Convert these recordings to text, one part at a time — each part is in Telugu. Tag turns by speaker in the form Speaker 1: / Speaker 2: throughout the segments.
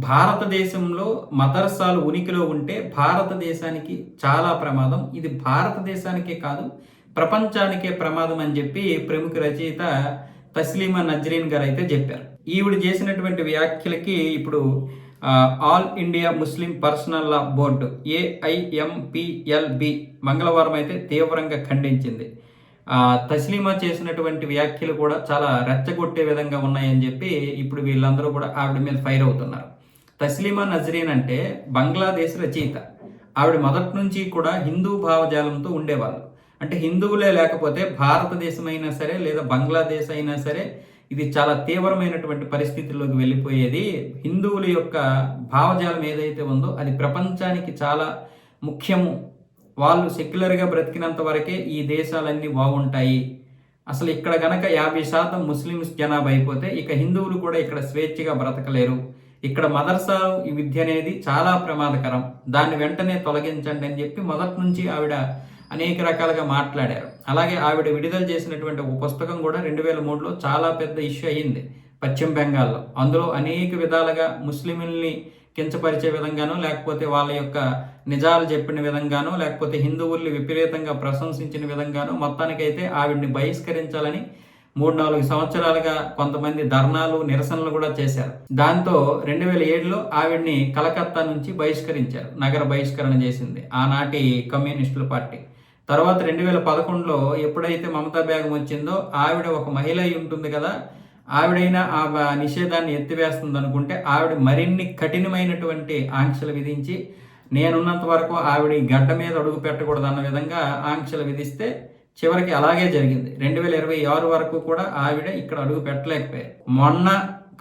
Speaker 1: భారతదేశంలో మదర్సాలు ఉనికిలో ఉంటే భారతదేశానికి చాలా ప్రమాదం. ఇది భారతదేశానికే కాదు, ప్రపంచానికే ప్రమాదం అని చెప్పి ప్రముఖ రచయిత తస్లీమా నజ్రీన్ గారైతే చెప్పారు. ఈవిడ చేసినటువంటి వ్యాఖ్యలకి ఇప్పుడు ఆల్ ఇండియా ముస్లిం పర్సనల్ లా బోర్డు AIMPLB మంగళవారం అయితే తీవ్రంగా ఖండించింది. తస్లీమా చేసినటువంటి వ్యాఖ్యలు కూడా చాలా రెచ్చగొట్టే విధంగా ఉన్నాయని చెప్పి ఇప్పుడు వీళ్ళందరూ కూడా ఆవిడ మీద ఫైర్ అవుతున్నారు. తస్లీమా నజ్రీన్ అంటే బంగ్లాదేశ్ రచయిత. ఆవిడ మొదటి నుంచి కూడా హిందూ భావజాలంతో ఉండేవాళ్ళు. అంటే హిందువులే లేకపోతే భారతదేశం అయినా సరే లేదా బంగ్లాదేశ్ అయినా సరే ఇది చాలా తీవ్రమైనటువంటి పరిస్థితుల్లోకి వెళ్ళిపోయేది. హిందువుల యొక్క భావజాలం ఏదైతే ఉందో అది ప్రపంచానికి చాలా ముఖ్యము. వాళ్ళు సెక్యులర్గా బ్రతికినంత వరకే ఈ దేశాలన్నీ బాగుంటాయి. అసలు ఇక్కడ గనక 50% ముస్లిమ్స్ జనాభా అయిపోతే ఇక హిందువులు కూడా ఇక్కడ స్వేచ్ఛగా బ్రతకలేరు. ఇక్కడ మదర్సా విద్య అనేది చాలా ప్రమాదకరం, దాన్ని వెంటనే తొలగించండి అని చెప్పి మొదటి నుంచి ఆవిడ అనేక రకాలుగా మాట్లాడారు. అలాగే ఆవిడ విడుదల చేసినటువంటి ఒక పుస్తకం కూడా 2003లో చాలా పెద్ద ఇష్యూ అయ్యింది పశ్చిమ బెంగాల్లో. అందులో అనేక విధాలుగా ముస్లింల్ని కించపరిచే విధంగానో, లేకపోతే వాళ్ళ యొక్క నిజాలు చెప్పిన విధంగానో, లేకపోతే హిందువుల్ని విపరీతంగా ప్రశంసించిన విధంగానో మొత్తానికైతే ఆవిడ్ని బహిష్కరించాలని 3-4 సంవత్సరాలుగా కొంతమంది ధర్నాలు నిరసనలు కూడా చేశారు. దాంతో 2007లో ఆవిడ్ని కలకత్తా నుంచి బహిష్కరించారు. నగర బహిష్కరణ చేసింది ఆనాటి కమ్యూనిస్టుల పార్టీ. తర్వాత 2011లో ఎప్పుడైతే మమతా బేగం వచ్చిందో ఆవిడ ఒక మహిళ అయి ఉంటుంది కదా, ఆవిడైనా ఆ నిషేధాన్ని ఎత్తివేస్తుంది అనుకుంటే ఆవిడ మరిన్ని కఠినమైనటువంటి ఆంక్షలు విధించి నేనున్నంత వరకు ఆవిడ గడ్డ మీద అడుగు పెట్టకూడదు అన్న విధంగా ఆంక్షలు విధిస్తే చివరికి అలాగే జరిగింది. 2026 వరకు కూడా ఆవిడ ఇక్కడ అడుగు పెట్టలేకపోయారు. మొన్న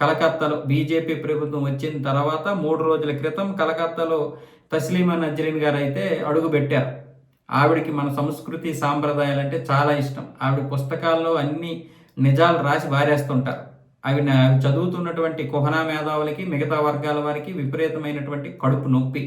Speaker 1: కలకత్తాలో బీజేపీ ప్రభుత్వం వచ్చిన తర్వాత 3 రోజుల క్రితం కలకత్తాలో తస్లీమా నజ్రీన్ గారు అయితే అడుగు పెట్టారు. ఆవిడకి మన సంస్కృతి సాంప్రదాయాలు అంటే చాలా ఇష్టం. ఆవిడ పుస్తకాల్లో అన్ని నిజాలు రాసి వారేస్తుంటారు. అవి చదువుతున్నటువంటి కుహనా మేధావులకి, మిగతా వర్గాల వారికి విపరీతమైనటువంటి కడుపు నొప్పి.